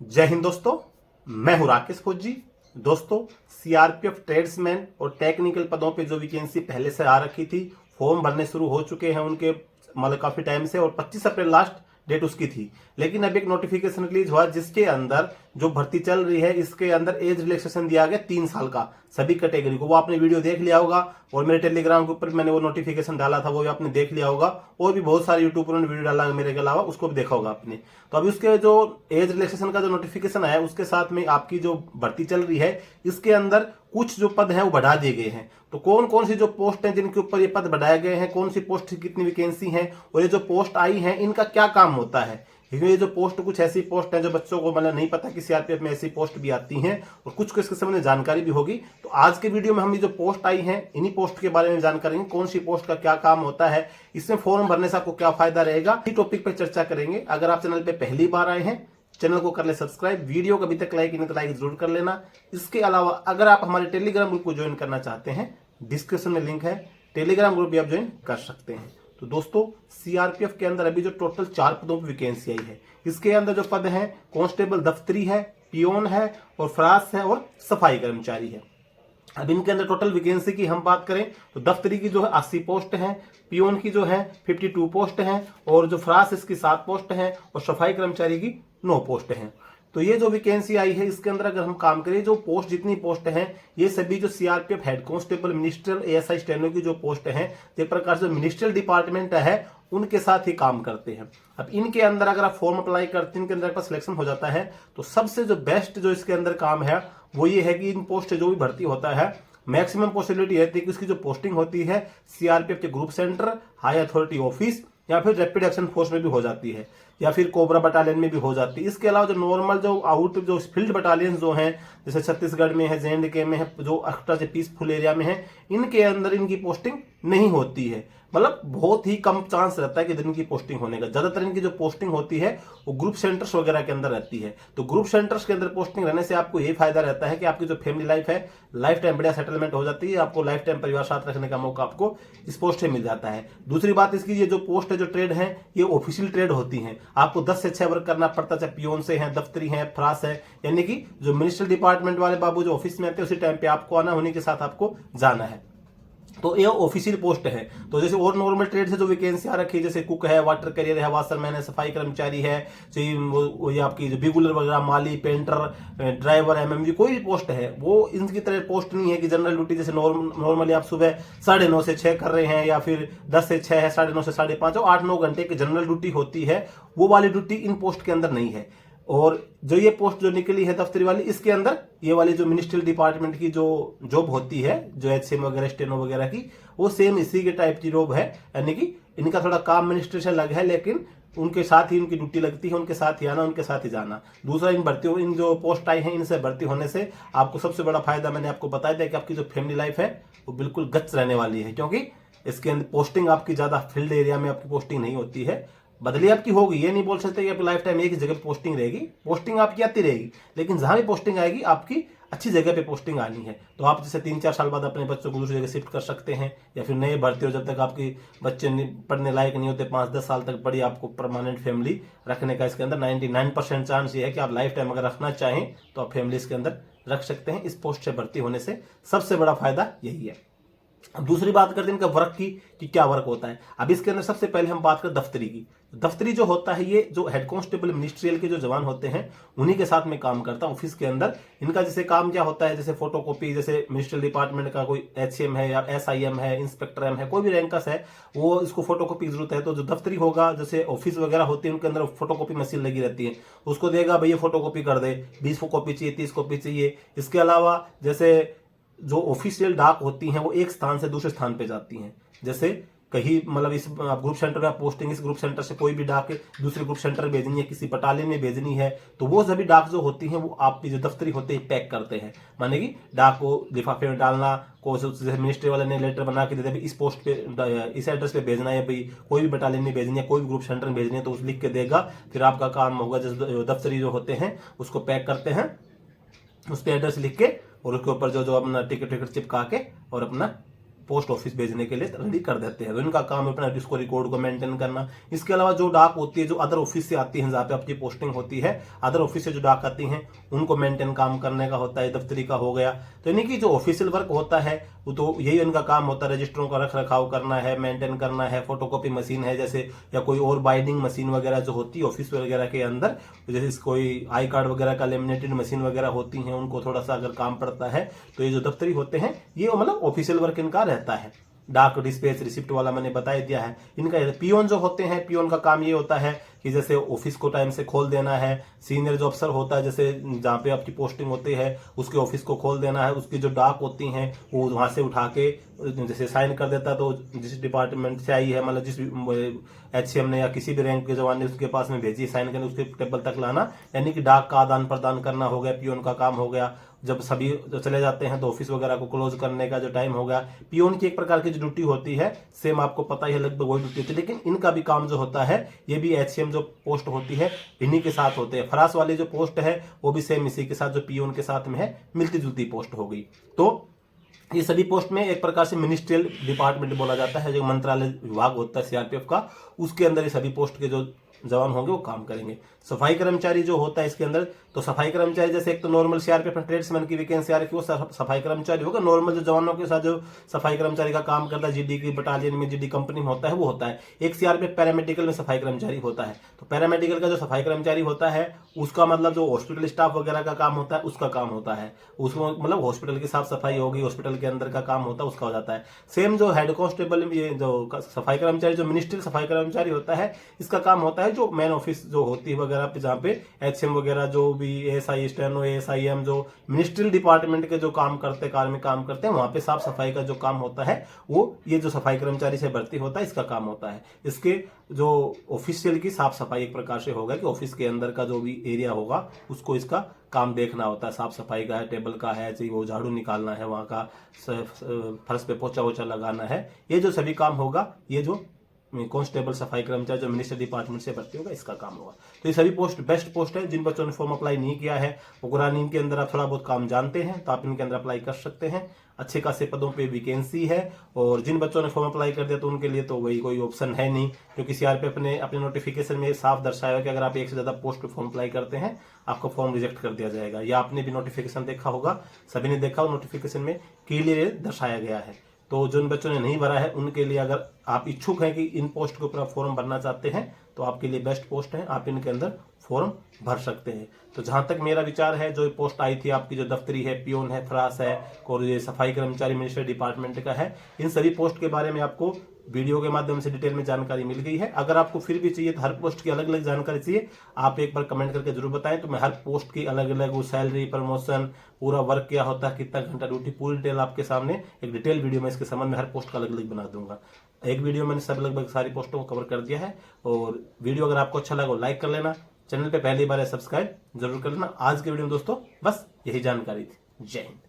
जय हिंद दोस्तों, मैं हूं राकेश फौजी। दोस्तों, सीआरपीएफ ट्रेड्समैन और टेक्निकल पदों पे जो वैकेंसी पहले से आ रखी थी, फॉर्म भरने शुरू हो चुके हैं उनके मतलब काफी टाइम से, और 25 अप्रैल लास्ट डेट उसकी थी। लेकिन अब एक नोटिफिकेशन रिलीज हुआ जिसके अंदर जो भर्ती चल रही है इसके अंदर एज रिलैक्सेशन दिया गया 3 साल का सभी कैटेगरी को। वो आपने वीडियो देख लिया होगा और मेरे टेलीग्राम के ऊपर मैंने वो नोटिफिकेशन डाला था, वो भी आपने देख लिया होगा। और भी बहुत सारे यूट्यूबरों ने वीडियो डाला मेरे के अलावा, उसको भी देखा होगा आपने। तो अभी उसके जो एज रिलैक्सेशन का जो नोटिफिकेशन आया उसके साथ में आपकी जो भर्ती चल रही है इसके अंदर कुछ जो पद हैं वो बढ़ा दिए गए हैं। तो कौन कौन सी जो पोस्ट हैं जिनके ऊपर ये पद बढ़ाए गए हैं, कौन सी पोस्ट की कितनी वैकेंसी है और ये जो पोस्ट आई है इनका क्या काम होता है। ये जो पोस्ट कुछ ऐसी पोस्ट है जो बच्चों को मतलब नहीं पता कि सीआरपीएफ में ऐसी पोस्ट भी आती हैं, और कुछ को इसके संबंध में जानकारी भी होगी। तो आज के वीडियो में हम ये जो पोस्ट आई है इन्हीं पोस्ट के बारे में जानकारी, कौन सी पोस्ट का क्या काम होता है, इसमें फॉर्म भरने से आपको क्या फायदा रहेगा, इस टॉपिक पर चर्चा करेंगे। अगर आप चैनल पे पहली बार आए हैं, चैनल को कर ले सब्सक्राइब, वीडियो को अभी तक लाइक नहीं तो लाइक जरूर कर लेना। इसके अलावा अगर आप हमारे टेलीग्राम ग्रुप को ज्वाइन करना चाहते हैं, डिस्क्रिप्शन में लिंक है, टेलीग्राम ग्रुप भी आप ज्वाइन कर सकते हैं। तो दोस्तों, सीआरपीएफ के अंदर अभी जो टोटल 4 पदों पर वैकेंसी आई है, इसके अंदर जो पद हैं कांस्टेबल दफ्तरी है, पियोन है और फ्रास है और सफाई कर्मचारी है। अब इनके अंदर टोटल वैकेंसी की हम बात करें तो दफ्तरी की जो है 80 पोस्ट है, पियोन की जो है 52 पोस्ट है, और जो फ्रास इसकी 7 पोस्ट है, और सफाई कर्मचारी की 9 पोस्ट है। तो ये जो वैकेंसी आई है इसके अंदर अगर हम काम करें, जो पोस्ट जितनी पोस्ट हैं ये सभी जो CRPF head constable, ministerial, ASI, steno की जो पोस्ट हैं, एक प्रकार से मिनिस्ट्रियल डिपार्टमेंट है उनके साथ ही काम करते हैं। अब इनके अंदर अगर आप फॉर्म अप्लाई करते हैं, इनके अंदर आपका सिलेक्शन हो जाता है, तो सबसे जो बेस्ट जो इसके अंदर काम है वो ये है कि इन पोस्ट जो भी भर्ती होता है मैक्सिमम पॉसिबिलिटी रहती है कि उसकी जो पोस्टिंग होती है सीआरपीएफ के group centre, high authority office या फिर रैपिड एक्शन फोर्स में भी हो जाती है, या फिर कोबरा बटालियन में भी हो जाती है। इसके अलावा जो नॉर्मल जो आउट जो फील्ड बटालियन जो हैं, जैसे छत्तीसगढ़ में है, जेएंडके में है, जो एक्स्ट्रा से पीसफुल एरिया में है, इनके अंदर इनकी पोस्टिंग नहीं होती है। मतलब बहुत ही कम चांस रहता है कि इनकी पोस्टिंग होने का। ज्यादातर इनकी जो पोस्टिंग होती है वो ग्रुप सेंटर्स वगैरह के अंदर रहती है। तो ग्रुप सेंटर्स के अंदर पोस्टिंग रहने से आपको यही फायदा रहता है कि आपकी जो फैमिली लाइफ है, लाइफ टाइम बढ़िया सेटलमेंट हो जाती है, आपको लाइफ टाइम परिवार साथ रखने का मौका आपको इस पोस्ट से मिल जाता है। दूसरी बात इसकी, ये जो पोस्ट है, जो ट्रेड है, ये ऑफिशियल ट्रेड होती है। आपको 10 से 6 वर्क करना पड़ता है, चाहे पियोन से है, दफ्तरी है, फ्रास है, यानी कि जो मिनिस्ट्रियल डिपार्टमेंट वाले बाबू जो ऑफिस में आते हैं उसी टाइम पे आपको आना, होने के साथ आपको जाना है। तो ये ऑफिशियल पोस्ट है। तो जैसे और नॉर्मल ट्रेड से जो वैकेंसी आ रखी है, जैसे कुक है, वाटर कैरियर है, वाशरमैन है, सफाई कर्मचारी है, ये आपकी जो बिगुलर वगैरह, माली, पेंटर, ड्राइवर, एमएमवी, कोई भी पोस्ट है वो इनकी तरह पोस्ट नहीं है कि जनरल ड्यूटी जैसे नॉर्मली आप सुबह 9:30 से 6 कर रहे हैं, या फिर 10 से 6 है, 9:30 से 5:30, और 8-9 घंटे की जनरल ड्यूटी होती है। वो वाली ड्यूटी इन पोस्ट के अंदर नहीं है। और जो ये पोस्ट जो निकली है दफ्तरी वाली, इसके अंदर ये वाली जो मिनिस्ट्रियल डिपार्टमेंट की जो जॉब होती है, जो एचसीएम वगैरह, स्टेनो वगैरह की, वो सेम इसी के टाइप की जॉब है। यानी कि इनका थोड़ा काम मिनिस्ट्री से अलग है, लेकिन उनके साथ ही उनकी ड्यूटी लगती है, उनके साथ ही आना, उनके साथ ही जाना। दूसरा, इन जो पोस्ट आई है इनसे भर्ती होने से आपको सबसे बड़ा फायदा मैंने आपको बताया था कि आपकी जो फैमिली लाइफ है वो बिल्कुल गच्च रहने वाली है, क्योंकि इसके अंदर पोस्टिंग आपकी ज्यादा फील्ड एरिया में आपकी पोस्टिंग नहीं होती है। बदली आपकी होगी, ये नहीं बोल सकते कि आपकी लाइफ टाइम एक ही जगह पे पोस्टिंग रहेगी, पोस्टिंग आपकी आती रहेगी, लेकिन जहां भी पोस्टिंग आएगी आपकी अच्छी जगह पे पोस्टिंग आनी है। तो आप जैसे 3-4 साल बाद अपने बच्चों को दूसरी जगह शिफ्ट कर सकते हैं, या फिर नए भर्ती हो, जब तक आपके बच्चे पढ़ने लायक नहीं होते, 5-10 साल तक बड़ी आपको परमानेंट फैमिली रखने का इसके अंदर 99% चांस ये है कि आप लाइफ टाइम अगर रखना चाहें तो आप फैमिली इसके अंदर रख सकते हैं। इस पोस्ट से भर्ती होने से सबसे बड़ा फायदा यही है। अब दूसरी बात करते हैं इनका वर्क की कि क्या वर्क होता है। अब इसके अंदर सबसे पहले हम बात करें दफ्तरी की। दफ्तरी जो होता है, ये जो हेड कांस्टेबल, मिनिस्ट्रियल के जो जवान होते हैं उन्हीं के साथ में काम करता है ऑफिस के अंदर। इनका जैसे काम क्या होता है, जैसे फोटोकॉपी, जैसे मिनिस्ट्रियल डिपार्टमेंट का कोई एचसीएम है या एसआईएम है, इंस्पेक्टर एम है, कोई भी रैंकस है, वो इसको फोटोकॉपी की जरूरत है। तो जो दफ्तरी होगा, जैसे ऑफिस वगैरह होती है उनके अंदर फोटोकॉपी मशीन लगी रहती है, उसको देगा भैया फोटोकॉपी कर दे, 20 कॉपी चाहिए, 30 कॉपी चाहिए। इसके अलावा जैसे जो ऑफिशियल डाक होती हैं वो एक स्थान से दूसरे स्थान पे जाती हैं। जैसे कहीं मतलब इस ग्रुप सेंटर में पोस्टिंग, इस ग्रुप सेंटर से कोई भी डाक दूसरे ग्रुप सेंटर में भेजनी है, किसी बटालियन में भेजनी है, तो वो सभी डाक जो होती हैं वो आपकी जो दफ्तरी होते हैं पैक करते हैं। माने कि डाक को लिफाफे में डालना, को जैसे मिनिस्ट्री वाले ने लेटर बना के देते हैं इस पोस्ट पे, इस एड्रेस पे भेजना है, भाई कोई भी बटालियन में भेजनी है, कोई भी ग्रुप सेंटर में भेजनी है, तो उस लिख के देगा। फिर आपका काम होगा, जैसे दफ्तरी जो होते हैं उसको पैक करते हैं, उस पर एड्रेस लिख के और उसके ऊपर जो अपना टिकट चिपका के और अपना पोस्ट ऑफिस भेजने के लिए रेडी कर देते हैं। तो इनका काम है अपना इसको रिकॉर्ड को मेंटेन करना। इसके अलावा जो डाक होती है जो अदर ऑफिस से आती है, जहाँ पे आपकी पोस्टिंग होती है, अदर ऑफिस से जो डाक आती हैं उनको मेंटेन काम करने का होता है, दफ्तरी का हो गया। तो यानी कि जो ऑफिशियल वर्क होता है वो तो यही उनका काम होता है, रजिस्टरों का रख रखाव करना है, मेंटेन करना है। फोटोकॉपी मशीन है जैसे, या कोई और बाइंडिंग मशीन वगैरह जो होती है ऑफिस वगैरह के अंदर, जैसे कोई आई कार्ड वगैरह का लेमिनेटेड मशीन वगैरह होती हैं, उनको थोड़ा सा अगर काम पड़ता है तो ये जो दफ्तरी होते हैं ये मतलब ऑफिशियल वर्क इनका रहता है। डाक डिस्पैच रिसिप्ट वाला मैंने बता दिया है। इनका पियोन जो होते हैं, पियोन का काम ये होता है कि जैसे ऑफिस को टाइम से खोल देना है। सीनियर जो अफसर होता है जैसे जहाँ पे आपकी पोस्टिंग होती है उसके ऑफिस को खोल देना है, उसकी जो डाक होती हैं वो वहां से उठा के जैसे साइन कर देता है, तो जिस डिपार्टमेंट से आई है मतलब जिस HCM ने या किसी भी रैंक के जवान ने उसके पास में भेजी साइन करने, उसके टेबल तक लाना, यानी कि डाक का आदान प्रदान करना हो गया, पियोन का काम हो गया। जब सभी चले जाते हैं तो ऑफिस वगैरह को क्लोज करने का जो टाइम हो गया। पियोन की एक प्रकार की जो ड्यूटी होती है सेम आपको पता ही है, लगभग वही ड्यूटी होती है, लेकिन इनका भी काम जो होता है ये भी HCM जो पोस्ट होती है इन्हीं के साथ होते हैं। फरास वाली जो पोस्ट है वो भी सेम इसी के साथ जो पियोन के साथ में है मिलती जुलती पोस्ट हो गई। तो ये सभी पोस्ट में एक प्रकार से मिनिस्ट्रियल डिपार्टमेंट बोला जाता है, जो मंत्रालय विभाग होता है CRPF का, उसके अंदर ये सभी पोस्ट के जो जवान होंगे वो काम करेंगे। सफाई कर्मचारी जो होता है इसके अंदर, तो सफाई कर्मचारी जैसे एक तो नॉर्मल CRPF ट्रेड्समैन की वैकेंसी आ रही थी, वो सफाई कर्मचारी होगा। नॉर्मल जो जवानों के साथ जो सफाई कर्मचारी का काम करता है GD की बटालियन में, GD कंपनी में होता है वो होता है। एक CRPF पैरामेडिकल में सफाई कर्मचारी होता है। तो पैरामेडिकल का जो सफाई कर्मचारी होता है उसका मतलब जो हॉस्पिटल स्टाफ वगैरह का काम होता है उसका काम होता है, उसको मतलब हॉस्पिटल की साफ सफाई होगी, हॉस्पिटल के अंदर का काम होता है उसका हो जाता है। सेम जो हेड कांस्टेबल ये जो सफाई कर्मचारी जो मिनिस्ट्रियल सफाई कर्मचारी होता है इसका काम होता है जो मेन ऑफिस जो होती है वगैरह पे, जहाँ पे HCM वगैरह जो भी ASI स्टेनो ASIM जो मिनिस्ट्रियल डिपार्टमेंट के जो काम करते कार्मिक काम करते हैं वहां पे साफ सफाई का जो काम होता है वो ये जो सफाई कर्मचारी से भर्ती होता है इसका काम होता है। इसके जो ऑफिशियल की साफ सफाई एक प्रकार से होगा कि ऑफिस के अंदर का जो भी एरिया होगा उसको इसका काम देखना होता है, साफ सफाई का है, टेबल का है, चाहिए वो झाड़ू निकालना है, वहाँ का फर्श पे पोछा वोछा लगाना है, ये जो सभी काम होगा ये जो कांस्टेबल सफाई कर्मचारी जो मिनिस्टर डिपार्टमेंट से भर्ती होगा इसका काम होगा। तो ये सभी पोस्ट बेस्ट पोस्ट है। जिन बच्चों ने फॉर्म अप्लाई नहीं किया है वो कुरान इनके अंदर आप थोड़ा बहुत काम जानते हैं तो आप इनके अंदर अप्लाई कर सकते हैं। अच्छे खासे पदों पे वैकेंसी है। और जिन बच्चों ने फॉर्म अप्लाई कर दिया तो उनके लिए तो वही कोई ऑप्शन है नहीं, क्योंकि CRPF ने अपने नोटिफिकेशन में साफ दर्शाया कि अगर आप एक से ज्यादा पोस्ट पे फॉर्म अप्लाई करते हैं आपका फॉर्म रिजेक्ट कर दिया जाएगा। या आपने भी नोटिफिकेशन देखा होगा, सभी ने देखा हो, नोटिफिकेशन में क्लियर दर्शाया गया है। तो जिन बच्चों ने नहीं भरा है उनके लिए अगर आप इच्छुक हैं कि इन पोस्ट के ऊपर आप फॉर्म भरना चाहते हैं तो आपके लिए बेस्ट पोस्ट है, आप इनके अंदर फॉर्म भर सकते हैं। तो जहां तक मेरा विचार है जो पोस्ट आई थी आपकी जो दफ्तरी है, पियोन है, फरास है और ये सफाई कर्मचारी मिनिस्ट्री डिपार्टमेंट का है, इन सभी पोस्ट के बारे में आपको वीडियो के माध्यम से डिटेल में जानकारी मिल गई है। अगर आपको फिर भी चाहिए तो हर पोस्ट की अलग अलग जानकारी चाहिए आप एक बार कमेंट करके जरूर बताएं, तो मैं हर पोस्ट की अलग अलग वो सैलरी, प्रमोशन, पूरा वर्क क्या होता है, कितना घंटा ड्यूटी, पूरी डिटेल आपके सामने एक डिटेल वीडियो में इसके संबंध में हर पोस्ट का अलग अलग बना दूंगा। एक वीडियो मैंने सब लगभग सारी पोस्टों को कवर कर दिया है। और वीडियो अगर आपको अच्छा लगा लाइक कर लेना, चैनल पे पहली बार है सब्सक्राइब जरूर कर लेना। आज के वीडियो में दोस्तों बस यही जानकारी थी। जय हिंद।